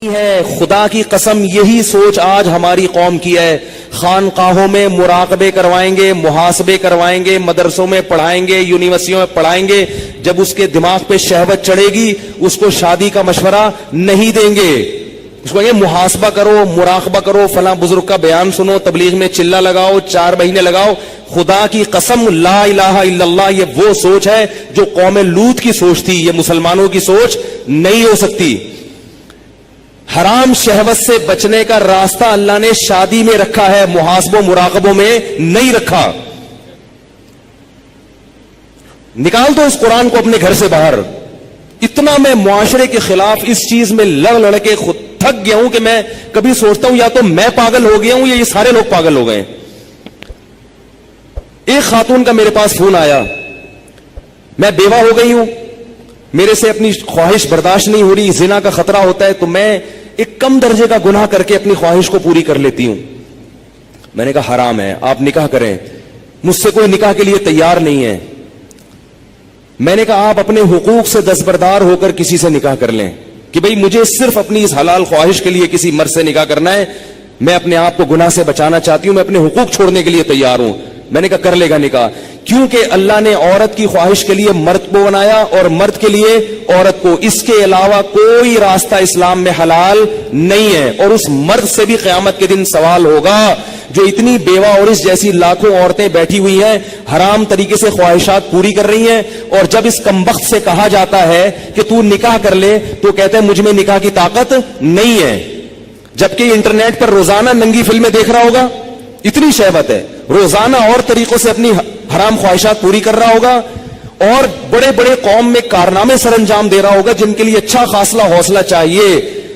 ہے خدا کی قسم یہی سوچ آج ہماری قوم کی ہے. خانقاہوں میں مراقبے کروائیں گے, محاسبے کروائیں گے, مدرسوں میں پڑھائیں گے, یونیورسٹیوں میں پڑھائیں گے. جب اس کے دماغ پہ شہوت چڑھے گی اس کو شادی کا مشورہ نہیں دیں گے. اس کو کہیں گے محاسبہ کرو, مراقبہ کرو, فلاں بزرگ کا بیان سنو, تبلیغ میں چلہ لگاؤ, 4 مہینے لگاؤ. خدا کی قسم لا الہ الا اللہ یہ وہ سوچ ہے جو قوم لوط کی سوچ تھی. یہ مسلمانوں کی سوچ نہیں ہو سکتی. حرام شہوت سے بچنے کا راستہ اللہ نے شادی میں رکھا ہے, محاسبوں مراقبوں میں نہیں رکھا. نکال دو اس قرآن کو اپنے گھر سے باہر. اتنا میں معاشرے کے خلاف اس چیز میں لڑ کے خود تھک گیا ہوں کہ میں کبھی سوچتا ہوں یا تو میں پاگل ہو گیا ہوں یا یہ سارے لوگ پاگل ہو گئے. ایک خاتون کا میرے پاس فون آیا, میں بیوہ ہو گئی ہوں, میرے سے اپنی خواہش برداشت نہیں ہو رہی, زنا کا خطرہ ہوتا ہے, تو میں ایک کم درجے کا گناہ کر کے اپنی خواہش کو پوری کر لیتی ہوں. میں نے کہا حرام ہے, آپ نکاح کریں. مجھ سے کوئی نکاح کے لیے تیار نہیں ہے. میں نے کہا آپ اپنے حقوق سے دستبردار ہو کر کسی سے نکاح کر لیں کہ بھئی مجھے صرف اپنی اس حلال خواہش کے لیے کسی مرد سے نکاح کرنا ہے, میں اپنے آپ کو گناہ سے بچانا چاہتی ہوں, میں اپنے حقوق چھوڑنے کے لیے تیار ہوں. میں نے کہا کر لے گا نکاح, کیونکہ اللہ نے عورت کی خواہش کے لیے مرد کو بنایا اور مرد کے لیے عورت کو. اس کے علاوہ کوئی راستہ اسلام میں حلال نہیں ہے. اور اس مرد سے بھی قیامت کے دن سوال ہوگا جو اتنی بیوہ اور اس جیسی لاکھوں عورتیں بیٹھی ہوئی ہیں, حرام طریقے سے خواہشات پوری کر رہی ہیں, اور جب اس کمبخت سے کہا جاتا ہے کہ تو نکاح کر لے تو کہتے ہیں مجھ میں نکاح کی طاقت نہیں ہے. جبکہ انٹرنیٹ پر روزانہ ننگی فلمیں دیکھ رہا ہوگا, اتنی شہوت ہے, روزانہ اور طریقوں سے اپنی حرام خواہشات پوری کر رہا ہوگا, اور بڑے بڑے قوم میں کارنامے سر انجام دے رہا ہوگا جن کے لیے اچھا خاصا حوصلہ چاہیے.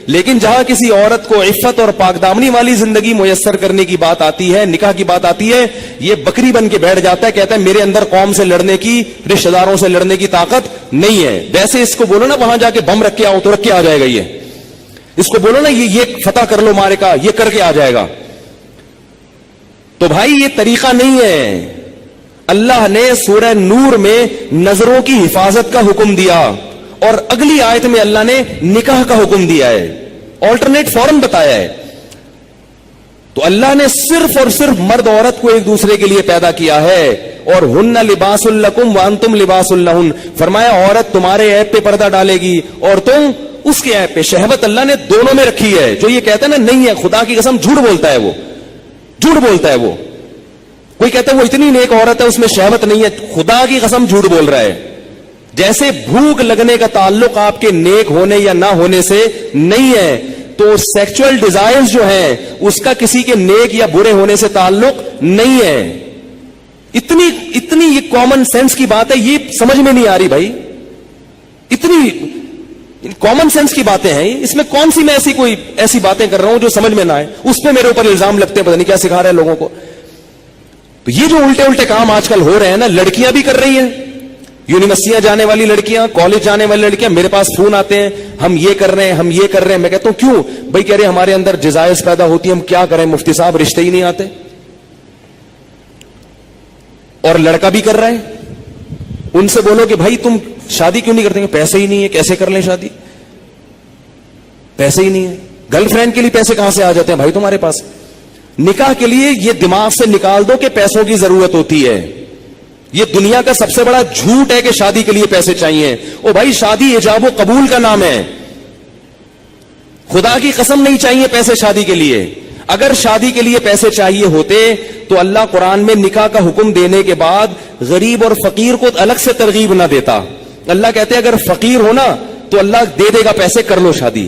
لیکن جہاں کسی عورت کو عفت اور پاکدامنی والی زندگی میسر کرنے کی بات آتی ہے, نکاح کی بات آتی ہے, یہ بکری بن کے بیٹھ جاتا ہے, کہتا ہے میرے اندر قوم سے لڑنے کی, رشتہ داروں سے لڑنے کی طاقت نہیں ہے. ویسے اس کو بولو نا وہاں جا کے بم رکھ کے آؤ تو رکھ کے آ جائے گا. اس کو بولو نا یہ فتح کر لو مارے کا, یہ کر کے آ جائے گا. تو بھائی یہ طریقہ نہیں ہے. اللہ نے سورہ نور میں نظروں کی حفاظت کا حکم دیا اور اگلی آیت میں اللہ نے نکاح کا حکم دیا ہے, آلٹرنیٹ فوراً بتایا ہے. تو اللہ نے صرف اور صرف مرد عورت کو ایک دوسرے کے لیے پیدا کیا ہے, اور ہن لباس لکم وانتم لباس لہن. فرمایا عورت تمہارے عیب پہ پردہ ڈالے گی اور تم اس کے عیب پہ. شہوت اللہ نے دونوں میں رکھی ہے. جو یہ کہتا ہے نا نہیں ہے, خدا کی قسم جھوٹ بولتا ہے, وہ جھوٹ بولتا ہے. وہ کوئی کہتا ہے وہ اتنی نیک عورت ہے اس میں شہوت نہیں ہے, خدا کی قسم جھوٹ بول رہا ہے. جیسے بھوک لگنے کا تعلق آپ کے نیک ہونے یا نہ ہونے سے نہیں ہے, تو سیکچوئل ڈیزائرز جو ہیں اس کا کسی کے نیک یا برے ہونے سے تعلق نہیں ہے. اتنی یہ کامن سینس کی بات ہے, یہ سمجھ میں نہیں آ رہی بھائی. اتنی کامن سینس کی باتیں ہیں, اس میں کون سی میں ایسی باتیں کر رہا ہوں جو سمجھ میں نہ آئے, اس پہ میرے اوپر الزام لگتے ہیں, پتہ نہیں کیا سکھا رہے ہیں لوگوں کو. تو یہ جو الٹے کام آج کل ہو رہے ہیں نا, لڑکیاں بھی کر رہی ہیں, یونیورسٹیاں جانے والی لڑکیاں, کالج جانے والی لڑکیاں, میرے پاس فون آتے ہیں ہم یہ کر رہے ہیں, ہم یہ کر رہے ہیں. میں کہتا ہوں کیوں بھائی؟ کہہ رہے ہمارے اندر جزائز پیدا ہوتی ہے, ہم کیا کریں مفتی صاحب, رشتے ہی نہیں آتے. اور لڑکا بھی کر رہا ہے, ان سے بولو کہ بھائی تم شادی کیوں نہیں کرتے؟ پیسے ہی نہیں ہے, کیسے کر لیں شادی, پیسے ہی نہیں ہے. گرل فرینڈ کے لیے پیسے کہاں سے آ جاتے ہیں بھائی تمہارے پاس؟ نکاح کے لیے یہ دماغ سے نکال دو کہ پیسوں کی ضرورت ہوتی ہے. یہ دنیا کا سب سے بڑا جھوٹ ہے کہ شادی کے لیے پیسے چاہیے. او بھائی شادی ایجاب و قبول کا نام ہے, خدا کی قسم نہیں چاہیے پیسے شادی کے لیے. اگر شادی کے لیے پیسے چاہیے ہوتے تو اللہ قرآن میں نکاح کا حکم دینے کے بعد غریب اور فقیر کو الگ سے ترغیب نہ دیتا. اللہ کہتے اگر فقیر ہونا تو اللہ دے دے گا پیسے, کر لو شادی.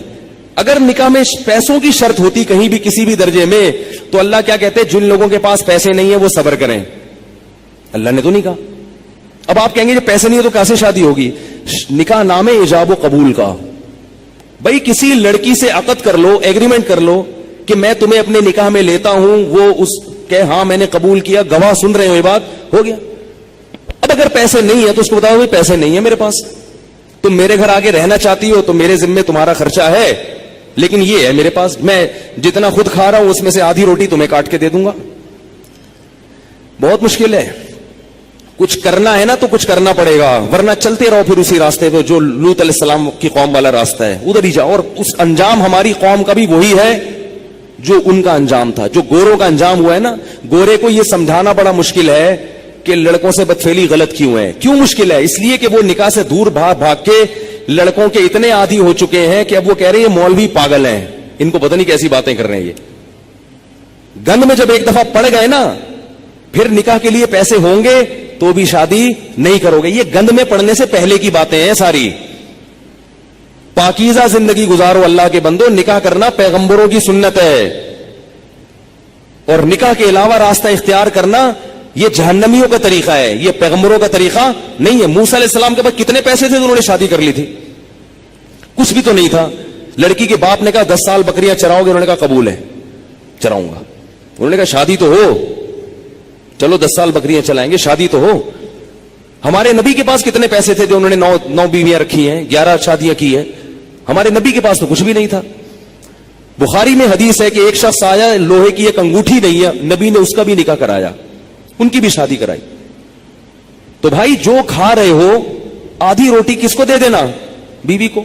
اگر نکاح میں پیسوں کی شرط ہوتی کہیں بھی کسی بھی درجے میں تو اللہ کیا کہتے جن لوگوں کے پاس پیسے نہیں ہیں وہ صبر کریں. اللہ نے تو نہیں کہا. اب آپ کہیں گے جب پیسے نہیں ہے تو کیسے شادی ہوگی؟ نکاح نام ہے ایجاب و قبول کا. بھائی کسی لڑکی سے عقد کر لو, ایگریمنٹ کر لو کہ میں تمہیں اپنے نکاح میں لیتا ہوں, وہ اس کہ ہاں میں نے قبول کیا, گواہ سن رہے ہو, یہ بات ہو گیا. اب اگر پیسے نہیں ہے تو اس کو بتاؤ پیسے نہیں ہے میرے پاس, تم میرے گھر آگے رہنا چاہتی ہو تو میرے ذمے تمہارا خرچہ ہے, لیکن یہ ہے میرے پاس, میں جتنا خود کھا رہا ہوں اس میں سے آدھی روٹی تمہیں کاٹ کے دے دوں گا. بہت مشکل ہے. کچھ کرنا ہے نا تو کچھ کرنا پڑے گا, ورنہ چلتے رہو پھر اسی راستے پہ جو لوط علیہ السلام کی قوم والا راستہ ہے, ادھر ہی جاؤ. اور اس انجام ہماری قوم کا بھی وہی ہے جو ان کا انجام تھا, جو گوروں کا انجام ہوا ہے نا. گورے کو یہ سمجھانا بڑا مشکل ہے کہ لڑکوں سے بدفعلی غلط کیوں ہے. کیوں مشکل ہے؟ اس لیے کہ وہ نکاح سے دور بھاگ کے لڑکوں کے اتنے عادی ہو چکے ہیں کہ اب وہ کہہ رہے ہیں یہ مولوی پاگل ہیں, ان کو پتہ نہیں کیسی باتیں کر رہے ہیں. یہ گند میں جب ایک دفعہ پڑ گئے نا, پھر نکاح کے لیے پیسے ہوں گے تو بھی شادی نہیں کرو گے. یہ گند میں پڑنے سے پہلے کی باتیں ہیں ساری. پاکیزہ زندگی گزارو اللہ کے بندو, نکاح کرنا پیغمبروں کی سنت ہے, اور نکاح کے علاوہ راستہ اختیار کرنا یہ جہنمیوں کا طریقہ ہے, یہ پیغمبروں کا طریقہ نہیں ہے. موسیٰ علیہ السلام کے پاس کتنے پیسے تھے تو انہوں نے شادی کر لی تھی؟ کچھ بھی تو نہیں تھا. لڑکی کے باپ نے کہا 10 سال بکریاں چراؤ گے؟ انہوں نے کہا قبول ہے, چراؤں گا. انہوں نے کہا شادی تو ہو, چلو 10 سال بکریاں چلائیں گے, شادی تو ہو. ہمارے نبی کے پاس کتنے پیسے تھے جو انہوں نے 9 بیویاں رکھی ہیں, 11 شادیاں کی ہیں. ہمارے نبی کے پاس تو کچھ بھی نہیں تھا. بخاری میں حدیث ہے کہ ایک شخص آیا, لوہے کی ایک انگوٹھی نہیں ہے, نبی نے اس کا بھی نکاح کرایا, ان کی بھی شادی کرائی. تو بھائی جو کھا رہے ہو آدھی روٹی کس کو دے دینا؟ بیوی کو.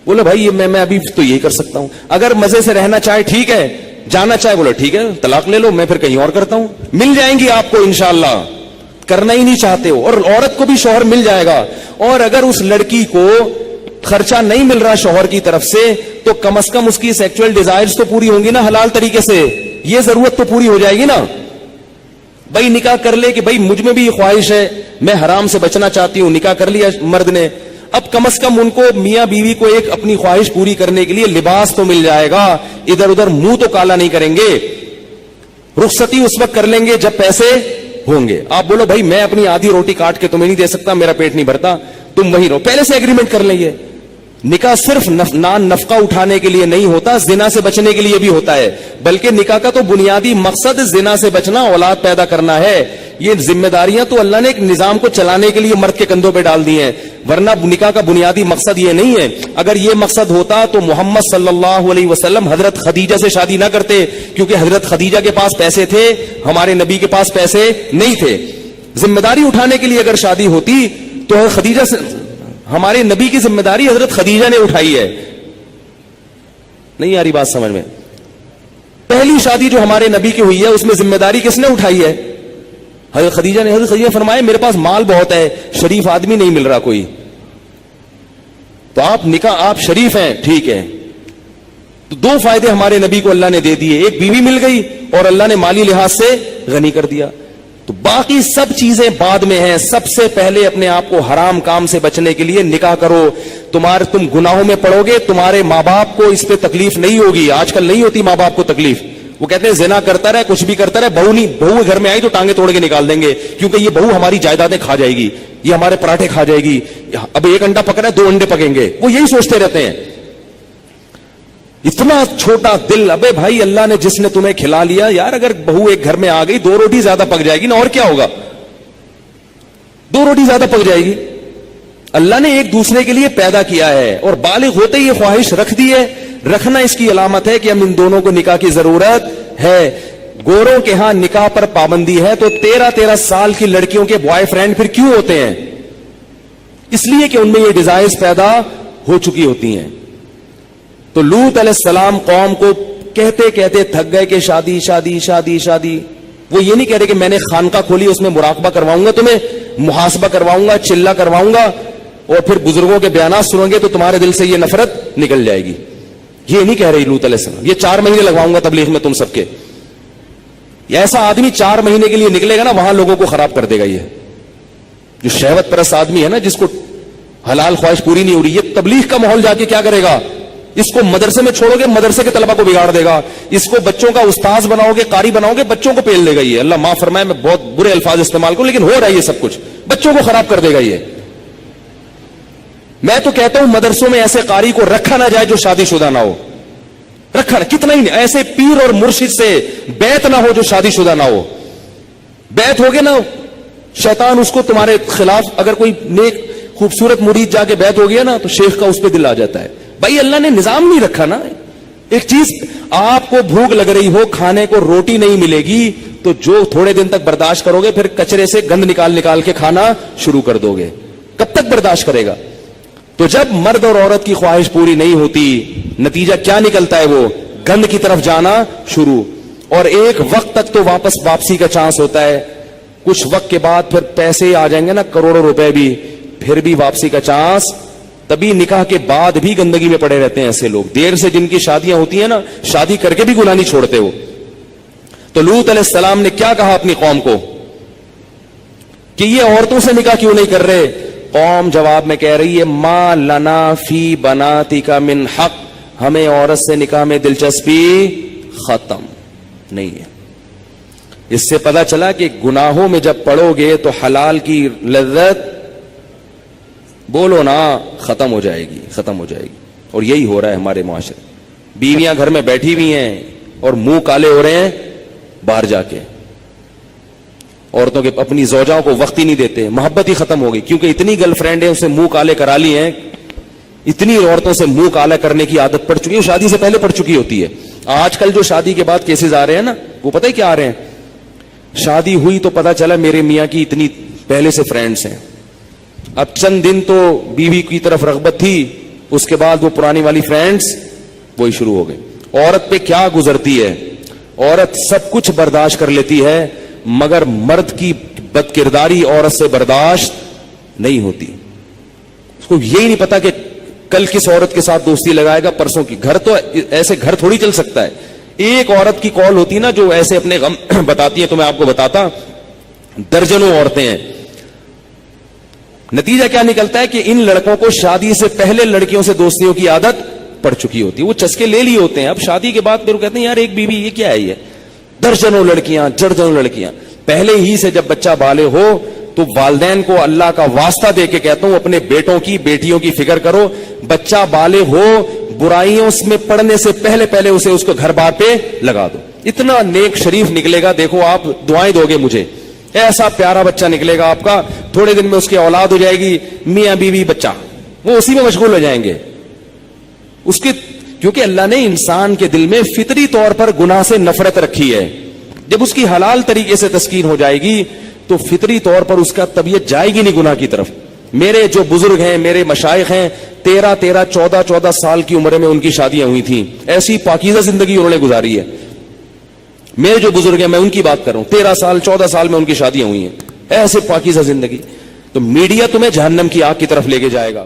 بولے بھائی میں ابھی تو یہی کر سکتا ہوں, اگر مزے سے رہنا چاہے ٹھیک ہے, جانا چاہے بولے ٹھیک ہے طلاق لے لو, میں پھر کہیں اور کرتا ہوں. مل جائیں گی آپ کو انشاءاللہ, کرنا ہی نہیں چاہتے ہو. اور عورت کو بھی شوہر مل جائے گا. اور اگر اس لڑکی کو خرچہ نہیں مل رہا شوہر کی طرف سے تو کم از کم اس کی سیکچوئل ڈیزائرز تو پوری ہوں گی نا حلال طریقے سے, یہ ضرورت تو پوری ہو جائے گی نا. بھائی نکاح کر لے کہ بھائی مجھ میں بھی یہ خواہش ہے, میں حرام سے بچنا چاہتی ہوں, نکاح کر لیا مرد نے, اب کم از کم ان کو میاں بیوی کو ایک اپنی خواہش پوری کرنے کے لیے لباس تو مل جائے گا, ادھر ادھر منہ تو کالا نہیں کریں گے. رخصتی اس وقت کر لیں گے جب پیسے ہوں گے. آپ بولو بھائی میں اپنی آدھی روٹی کاٹ کے تمہیں نہیں دے سکتا, میرا پیٹ نہیں بھرتا, تم وہیں رہو, پہلے سے ایگریمنٹ کر لیں گے. نکاح صرف نان نفقہ اٹھانے کے لیے نہیں ہوتا, زنا سے بچنے کے لیے بھی ہوتا ہے. بلکہ نکاح کا تو بنیادی مقصد زنا سے بچنا, اولاد پیدا کرنا ہے. یہ ذمہ داریاں تو اللہ نے ایک نظام کو چلانے کے لیے مرد کے کندھوں پہ ڈال دی ہیں, ورنہ نکاح کا بنیادی مقصد یہ نہیں ہے. اگر یہ مقصد ہوتا تو محمد صلی اللہ علیہ وسلم حضرت خدیجہ سے شادی نہ کرتے, کیونکہ حضرت خدیجہ کے پاس پیسے تھے, ہمارے نبی کے پاس پیسے نہیں تھے. ذمہ داری اٹھانے کے لیے اگر شادی ہوتی تو خدیجہ سے, ہمارے نبی کی ذمہ داری حضرت خدیجہ نے اٹھائی ہے. نہیں آ رہی بات سمجھ میں؟ پہلی شادی جو ہمارے نبی کی ہوئی ہے اس میں ذمہ داری کس نے اٹھائی ہے؟ حضرت خدیجہ نے. حضرت خدیجہ فرمائے میرے پاس مال بہت ہے, شریف آدمی نہیں مل رہا کوئی, تو آپ نکاح, آپ شریف ہیں ٹھیک ہے. تو 2 فائدے ہمارے نبی کو اللہ نے دے دیے, ایک بیوی مل گئی اور اللہ نے مالی لحاظ سے غنی کر دیا. تو باقی سب چیزیں بعد میں ہیں. سب سے پہلے اپنے آپ کو حرام کام سے بچنے کے لیے نکاح کرو. تم گناہوں میں پڑو گے, تمہارے ماں باپ کو اس پہ تکلیف نہیں ہوگی. آج کل نہیں ہوتی ماں باپ کو تکلیف, وہ کہتے ہیں زنا کرتا رہے, کچھ بھی کرتا رہے, بہو گھر میں آئی تو ٹانگیں توڑ کے نکال دیں گے, کیونکہ یہ بہو ہماری جائیدادیں کھا جائے گی, یہ ہمارے پراٹھے کھا جائے گی, اب 1 انڈا پکڑا ہے 2 انڈے پکیں گے. وہ یہی سوچتے رہتے ہیں. اتنا چھوٹا دل. ابے بھائی اللہ نے جس نے تمہیں کھلا لیا یار, اگر بہو ایک گھر میں آ گئی 2 روٹی زیادہ پک جائے گی نا, اور کیا ہوگا, 2 روٹی زیادہ پک جائے گی. اللہ نے ایک دوسرے کے لیے پیدا کیا ہے, اور بالغ ہوتے ہی یہ خواہش رکھ دی ہے. رکھنا اس کی علامت ہے کہ ہم ان دونوں کو نکاح کی ضرورت ہے. گوروں کے ہاں نکاح پر پابندی ہے, تو 13 سال کی لڑکیوں کے بوائے فرینڈ پھر کیوں ہوتے ہیں؟ اس لیے کہ ان میں یہ ڈیزائرز پیدا ہو چکی ہوتی ہیں. تو لوط علیہ السلام قوم کو کہتے کہتے تھک گئے کہ شادی شادی شادی شادی. وہ یہ نہیں کہہ رہے کہ میں نے خانقاہ کھولی, اس میں مراقبہ کرواؤں گا, تمہیں محاسبہ کرواؤں گا, چلہ کرواؤں گا, اور پھر بزرگوں کے بیانات سنو گے تو تمہارے دل سے یہ نفرت نکل جائے گی. یہ نہیں کہہ رہی لوط علیہ السلام. یہ 4 مہینے لگواؤں گا تبلیغ میں تم سب کے. ایسا آدمی 4 مہینے کے لیے نکلے گا نا, وہاں لوگوں کو خراب کر دے گا. یہ جو شہوت پرست آدمی ہے نا, جس کو حلال خواہش پوری نہیں ہو رہی, یہ تبلیغ کا ماحول جا کے کیا کرے گا؟ اس کو مدرسے میں چھوڑو گے, مدرسے کے طلبہ کو بگاڑ دے گا. اس کو بچوں کا استاذ بناؤ گے, قاری بناؤ گے, بچوں کو پیل دے گا. یہ اللہ معاف فرمائے, میں بہت برے الفاظ استعمال کروں, لیکن ہو رہا ہے یہ سب کچھ, بچوں کو خراب کر دے گا. یہ میں تو کہتا ہوں مدرسوں میں ایسے قاری کو رکھا نہ جائے جو شادی شدہ نہ ہو. رکھا کتنا ہی ایسے پیر اور مرشد سے بیعت نہ ہو جو شادی شدہ نہ ہو. بیعت ہوگے نا, شیطان اس کو تمہارے خلاف, اگر کوئی نیک خوبصورت مرید جا کے بیعت ہو گیا نا تو شیخ کا اس پہ دل آ جاتا ہے. بھائی اللہ نے نظام نہیں رکھا نا. ایک چیز, آپ کو بھوک لگ رہی ہو, کھانے کو روٹی نہیں ملے گی, تو جو تھوڑے دن تک برداشت کرو گے پھر کچرے سے گند نکال نکال کے کھانا شروع کر دو گے. کب تک برداشت کرے گا؟ تو جب مرد اور عورت کی خواہش پوری نہیں ہوتی, نتیجہ کیا نکلتا ہے؟ وہ گند کی طرف جانا شروع. اور ایک وقت تک تو واپسی کا چانس ہوتا ہے, کچھ وقت کے بعد پھر پیسے آ جائیں گے نا, کروڑوں روپے بھی, پھر بھی واپسی کا چانس. تبھی نکاح کے بعد بھی گندگی میں پڑے رہتے ہیں ایسے لوگ. دیر سے جن کی شادیاں ہوتی ہیں نا, شادی کر کے بھی گناہ نہیں چھوڑتے وہ. تو لوط علیہ السلام نے کیا کہا اپنی قوم کو کہ یہ عورتوں سے نکاح کیوں نہیں کر رہے؟ قوم جواب میں کہہ رہی ہے ما لنا فی بناتک من حق, ہمیں عورت سے نکاح میں دلچسپی ختم نہیں ہے. اس سے پتا چلا کہ گناہوں میں جب پڑو گے تو حلال کی لذت بولو نا ختم ہو جائے گی, ختم ہو جائے گی. اور یہی ہو رہا ہے ہمارے معاشرے. بیویاں گھر میں بیٹھی ہوئی ہیں اور منہ کالے ہو رہے ہیں باہر جا کے. عورتوں کے اپنی زوجاؤں کو وقت ہی نہیں دیتے, محبت ہی ختم ہو گئی, کیونکہ اتنی گرل فرینڈ ہیں اسے منہ کالے کرا لی ہیں, اتنی عورتوں سے منہ کالا کرنے کی عادت پڑ چکی ہے, شادی سے پہلے پڑ چکی ہوتی ہے. آج کل جو شادی کے بعد کیسز آ رہے ہیں نا, وہ پتہ ہے کیا آ رہے ہیں؟ شادی ہوئی تو پتا چلا میرے میاں کی اتنی پہلے سے فرینڈز ہیں, اب چند دن تو بیوی کی طرف رغبت تھی, اس کے بعد وہ پرانی والی فرینڈز وہی شروع ہو گئے. عورت پہ کیا گزرتی ہے؟ عورت سب کچھ برداشت کر لیتی ہے, مگر مرد کی بد کرداری عورت سے برداشت نہیں ہوتی. اس کو یہی نہیں پتا کہ کل کس عورت کے ساتھ دوستی لگائے گا, پرسوں کی. گھر تو ایسے گھر تھوڑی چل سکتا ہے. ایک عورت کی کال ہوتی نا جو ایسے اپنے غم بتاتی ہے, تو میں آپ کو بتاتا, درجنوں عورتیں ہیں. نتیجہ کیا نکلتا ہے کہ ان لڑکوں کو شادی سے پہلے لڑکیوں سے دوستیوں کی عادت پڑ چکی ہوتی ہے, وہ چسکے لے لیے ہوتے ہیں. اب شادی کے بعد پھر وہ کہتے ہیں یار ایک بیوی یہ کیا ہے, یہ درجنوں لڑکیاں, درجنوں لڑکیاں. پہلے ہی سے جب بچہ بالغ ہو تو والدین کو اللہ کا واسطہ دے کے کہتا ہوں اپنے بیٹوں کی بیٹیوں کی فکر کرو. بچہ بالغ ہو, برائیوں میں پڑنے سے پہلے پہلے اسے اس کو گھر بار پہ لگا دو. اتنا نیک شریف نکلے گا, دیکھو آپ دعائیں دو گے مجھے, ایسا پیارا بچہ نکلے گا آپ کا, تھوڑے دن میں اس کی اولاد ہو جائے گی, میاں بیوی بچہ, وہ اسی میں مشغول ہو جائیں گے. اس کی کیونکہ اللہ نے انسان کے دل میں فطری طور پر گناہ سے نفرت رکھی ہے. جب اس کی حلال طریقے سے تسکین ہو جائے گی تو فطری طور پر اس کا طبیعت جائے گی نہیں گناہ کی طرف. میرے جو بزرگ ہیں, میرے مشائخ ہیں, 13 14 سال کی عمر میں ان کی شادیاں ہوئی تھیں. ایسی پاکیزہ زندگی انہوں نے گزاری ہے. میرے جو بزرگ ہیں میں ان کی بات کر رہا ہوں, 13 سال 14 سال میں ان کی شادیاں ہوئی ہیں, ایسے پاکیزہ زندگی. تو میڈیا تمہیں جہنم کی آگ کی طرف لے کے جائے گا.